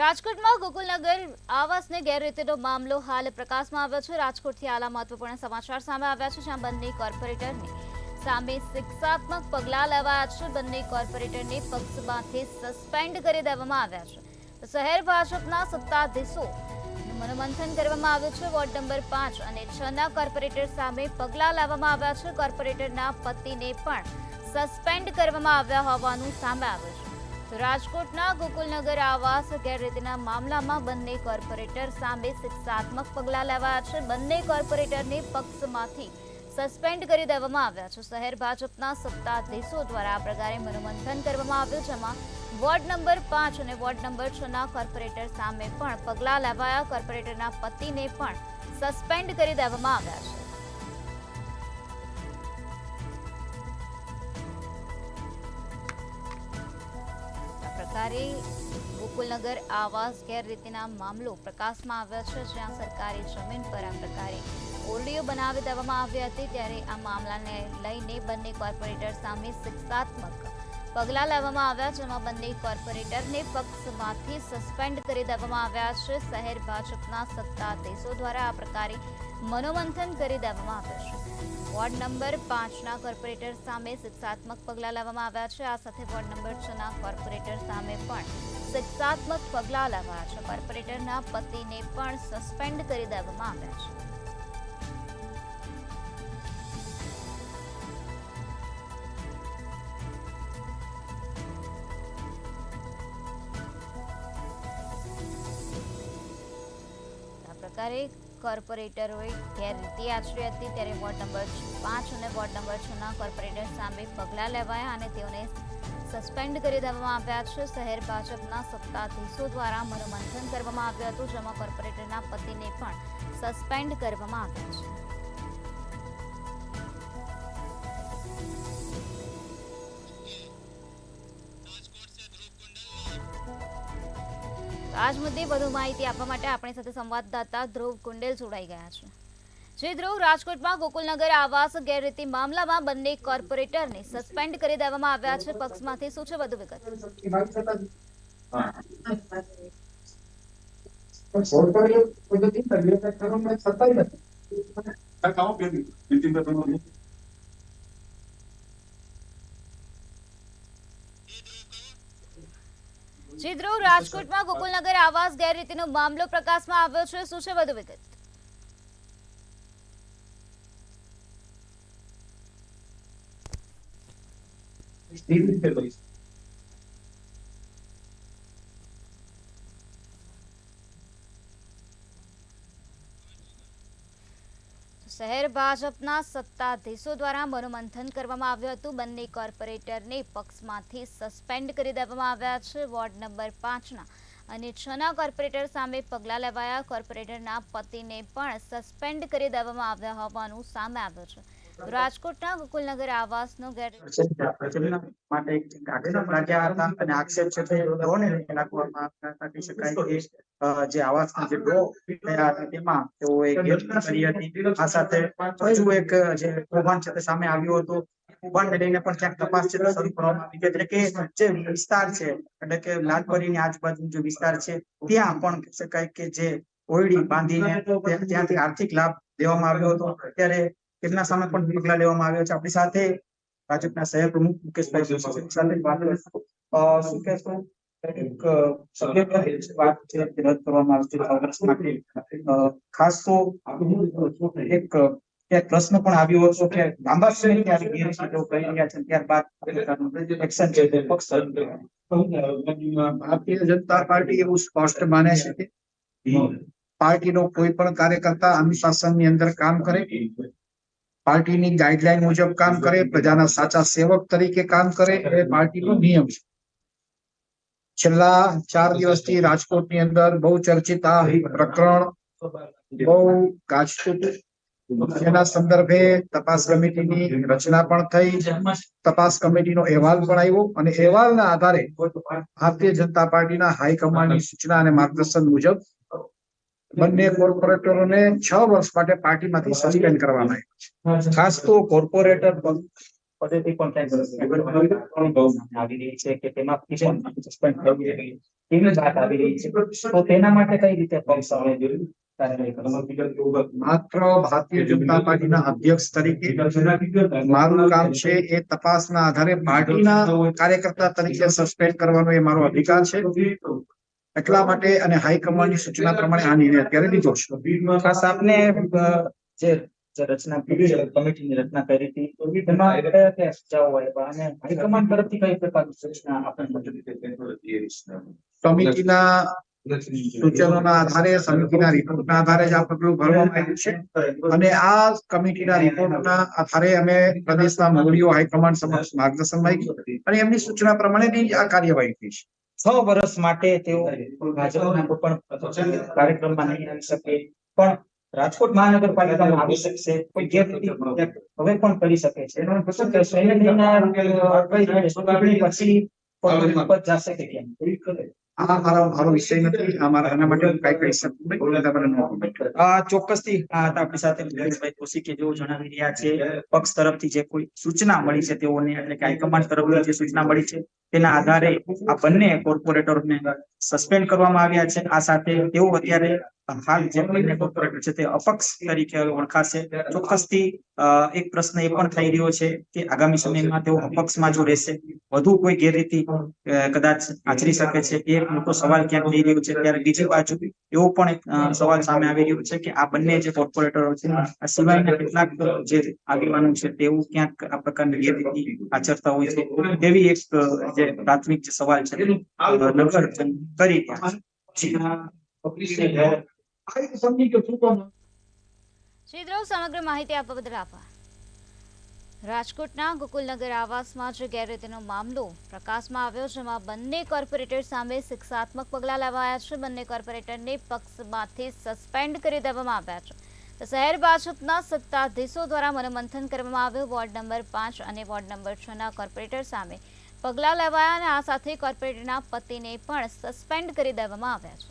રાજકોટમાં ગોકુલનગર આવાસને ગેરરીતિનો મામલો હાલ પ્રકાશમાં આવ્યો છે। રાજકોટથી આલા મહત્વપૂર્ણ સમાચાર સામે આવ્યા છે, જ્યાં બંને કોર્પોરેટરની સામે શિક્ષાત્મક પગલાં લેવાયા છે। બંને કોર્પોરેટરને પક્ષમાંથી સસ્પેન્ડ કરી દેવામાં આવ્યા છે। તો શહેર ભાજપના સત્તાધીશો મનોમંથન કરવામાં આવ્યું છે। વોર્ડ નંબર 5 અને 6 ના કોર્પોરેટર સામે પગલાં લેવામાં આવ્યા છે। કોર્પોરેટરના પતિને પણ સસ્પેન્ડ કરવામાં આવ્યા હોવાનું સામે આવ્યું છે। તો રાજકોટના ગોકુલનગર આવાસ ગેરરીતિના મામલામાં બંને કોર્પોરેટર સામે શિક્ષાત્મક પગલાં લેવાયા છે। બંને કોર્પોરેટરને પક્ષમાંથી સસ્પેન્ડ કરી દેવામાં આવ્યા છે। શહેર ભાજપના સત્તાધીશો દ્વારા આ પ્રકારે મનોમંથન કરવામાં આવ્યું, જેમાં વોર્ડ નંબર 5 અને વોર્ડ નંબર 6 ના કોર્પોરેટર સામે પણ પગલાં લેવાયા। કોર્પોરેટરના પતિને પણ સસ્પેન્ડ કરી દેવામાં આવ્યા છે। ગોકુલનગર આવાસ ગેરરીતિના મામલો પ્રકાશમાં આવ્યો છે, જ્યાં સરકારી જમીન પર આ પ્રકારે ઓરડીઓ બનાવી દેવામાં આવી હતી। ત્યારે આ મામલાને લઈને બંને કોર્પોરેટર સામે શિક્ષાત્મક પગલાં લેવામાં આવ્યા, જેમાં બંને કોર્પોરેટરને પક્ષમાંથી સસ્પેન્ડ કરી દેવામાં આવ્યા છે। શહેર ભાજપના સત્તાધીશો દ્વારા આ પ્રકારે મનોમંથન કરી દેવામાં આવ્યું છે। વોર્ડ નંબર 5 ના કોર્પોરેટર સામે શિક્ષાત્મક પગલાં લેવામાં આવ્યા છે। આ સાથે વોર્ડ નંબર 6 ના કોર્પોરેટર સામે પણ શિક્ષાત્મક પગલાં લેવાયા છે। કોર્પોરેટરના પતિને પણ સસ્પેન્ડ કરી દેવામાં આવ્યા છે। આ પ્રકારે કોર્પોરેટરોએ ગેરરીતિ આચરી હતી, ત્યારે વોર્ડ નંબર 5 અને વોર્ડ નંબર 6 ના કોર્પોરેટર સામે પગલાં લેવાયા અને તેઓને સસ્પેન્ડ કરી દેવામાં આવ્યા છે। શહેર ભાજપના સત્તાધીશો દ્વારા મનોમંથન કરવામાં આવ્યું હતું, જેમાં કોર્પોરેટરના પતિને પણ સસ્પેન્ડ કરવામાં આવ્યા છે। આજ મુદ્દે વધુ માહિતી આપવા માટે આપણી સાથે સંવાદદાતા ધ્રુવ કુંડેલ જોડાઈ ગયા છે। જે ધ્રુવ, રાજકોટમાં ગોકુલનગર આવાસ ગેરરીતિ મામલામાં બંને કોર્પોરેટરને સસ્પેન્ડ કરી દેવામાં આવ્યા છે। પક્ષમાંથી શું છે વધુ વિગત? જી ધ્રુવ, રાજકોટમાં ગોકુલનગર આવાસ ગેરરીતિનો મામલો પ્રકાશમાં આવ્યો છે, શું છે વધુ વિગત? શહેર ભાજપના સત્તાધીશો દ્વારા મનોમંથન કરવામાં આવ્યું હતું। બંને કોર્પોરેટરને પક્ષમાંથી સસ્પેન્ડ કરી દેવામાં આવ્યા છે। વોર્ડ નંબર 5 ના અને 6 ના કોર્પોરેટર સામે પગલાં લેવાયા। કોર્પોરેટરના પતિને પણ સસ્પેન્ડ કરી દેવામાં આવ્યા હોવાનું સામે આવ્યું છે। રાજકોટના ગોકુલનગર આવાસનો માટે આક્ષેપ લાગ્યા હતા અને આક્ષેપ છે તે ડ્રોને નાખવામાં નાખી શકાય કે જે આવાસના જે ડ્રો થયા હતા તેમાં તેઓએ ગેરરીતિ કરી હતી। આ સાથે હજુ એક જે કૌભાંડ છે તે સામે આવ્યું હતું। કૌભાંડને લઈને પણ ક્યાંક તપાસ છે તે શરૂ કરવામાં આવી છે, એટલે કે જે વિસ્તાર છે, એટલે કે લાલપરીની આજુબાજુનો જે વિસ્તાર છે ત્યાં પણ કહી શકાય કે જે ઓરડી બાંધીને ત્યાંથી આર્થિક લાભ દેવામાં આવ્યો હતો, ત્યારે તેમના સામે પણ પગલાં લેવામાં આવ્યા છે। આપણી સાથે ભાજપના શહેર પ્રમુખ મુકેશભાઈ સાથે વાત શું કહેશો? એક સભ્ય વાત છે રદ કરવામાં આવશે 6 વર્ષ માટે। ખાસ તો એક પ્રશ્ન પણ આવ્યો હતો કે લાંબા સમયથી આ ગેરરીતિઓ કરી રહ્યા છે, ત્યારબાદ એક્શન છે તે પક્ષ ભારતીય જનતા પાર્ટી એવું સ્પષ્ટ માને છે કે પાર્ટીનો કોઈ પણ કાર્યકર્તા અનુશાસનની અંદર કામ કરે, પાર્ટીની ગાઈડલાઈન મુજબ કામ કરે, પ્રજાના સાચા સેવક તરીકે કામ કરે, એ પાર્ટીનો નિયમ છે। છેલ્લા 4 દિવસથી રાજકોટની અંદર બહુ ચર્ચિત આ પ્રકરણ બહુ ગાજતું, જેના સંદર્ભે તપાસ કમિટીની રચના પણ થઈ, તપાસ કમિટીનો અહેવાલ પણ આવ્યો અને અહેવાલના આધારે ભારતીય જનતા પાર્ટીના હાઈકમાન્ડની સૂચના અને માર્ગદર્શન મુજબ બંને કોર્પોરેટરોને 6 વર્ષ માટે પાર્ટીમાંથી સસ્પેન્ડ કરવામાં આવ્યા છે। ખાસ તો કોર્પોરેટર પદેથી પણ આવી રહી છે કે તેમાંથી સસ્પેન્ડ કરવું જોઈએ। એવી જ વાત આવી રહી છે. તો તેના માટે કઈ રીતે પક્ષ હવે કાર્યવાહી કરશે? માત્ર ભારતીય જનતા પાર્ટીના અધ્યક્ષ તરીકે મારું કામ છે એ તપાસના આધારે પાર્ટીના કાર્યકર્તા તરીકે સસ્પેન્ડ કરવાનો એ મારો અધિકાર છે. એટલા માટે અને હાઈકમાન્ડની સૂચના પ્રમાણે આ નિર્ણય અત્યારે લીધો છે. ખાસ આપને જે જે રચના કરી છે, કમિટીની રચના કરી હતી, એમાં કયા કયા સુઝાવો આવ્યા અને હાઈકમાન્ડ તરફથી કઈ પ્રકારની સૂચના આપણને મળી? સમિતિના સૂચનોના આધારે સમિતિના રિપોર્ટના આધારે જ આ પગલું ભરવામાં આવ્યું છે અને આ કમિટીના રિપોર્ટના આધારે અમે પ્રદેશના મંત્રીઓ હાઈકમાન્ડ સમક્ષ માર્ગદર્શન માંગ્યું અને એમની સૂચના પ્રમાણેની આ કાર્યવાહી થઈ છે. 6 વર્ષ માટે તેઓ ભાજપના કોઈ પણ કાર્યક્રમમાં નહીં આવી શકે, પણ રાજકોટ મહાનગરપાલિકામાં આવી શકશે, કોઈ ગેરરીતિ હવે પણ કરી શકે છે. શું કહેશો? એને લઈને ચૂંટણી પછી પદ જશે કે કેમ? આ મારો વિષય નથી. આના માટે હું કાંઈ કહી શકું નહીં. એટલા માટે no comment. ચોક્કસથી આ હતા આપણી સાથે મુકેશભાઈ કૌશિકે જેઓ જણાવી રહ્યા છે, પક્ષ તરફથી જે કોઈ સૂચના મળી છે તેઓને, એટલે કે હાઈકમાન્ડ તરફથી જે સૂચના મળી છે તેના આધારે આ બંને કોર્પોરેટરોને સસ્પેન્ડ કરવામાં આવ્યા છે. આ સાથે તેઓ અત્યારે હાલ જે બંને કોર્પોરેટર છે તે અપક્ષ તરીકે ઓળખાશે. ચોક્કસથી એક પ્રશ્ન એ પણ થઈ રહ્યો છે કે આગામી સમયમાં તેઓ અપક્ષમાં જો રહેશે, વધુ કોઈ ગેરરીતિ કદાચ આચરી શકે છે, એ મોટો સવાલ ક્યાંક થઈ રહ્યો છે. ત્યારે બીજી બાજુ એવો પણ એક સવાલ સામે આવી રહ્યો છે કે આ બંને જે કોર્પોરેટરો છે, આ સિવાયના કેટલાક જે આગેવાનો છે તેવું ક્યાંક આ પ્રકારની ગેરરીતિ આચરતા હોય છે, તેવી એક જે પ્રાથમિક જે સવાલ છે નગર કરી રહ્યા છે. શ્રીધ્રુવ, સમગ્ર માહિતી આપવા બદલ આભાર. રાજકોટના ગોકુલનગર આવાસમાં જે ગેરરીતિનો મામલો પ્રકાશમાં આવ્યો, જેમાં બંને કોર્પોરેટર સામે શિક્ષાત્મક પગલાં લેવાયા છે. બંને કોર્પોરેટરને પક્ષમાંથી સસ્પેન્ડ કરી દેવામાં આવ્યા છે. તો શહેર ભાજપના સત્તાધીશો દ્વારા મનોમંથન કરવામાં આવ્યું. વોર્ડ નંબર 5 અને વોર્ડ નંબર 6 ના કોર્પોરેટર સામે પગલાં લેવાયા અને આ સાથે કોર્પોરેટરના પતિને પણ સસ્પેન્ડ કરી દેવામાં આવ્યા છે.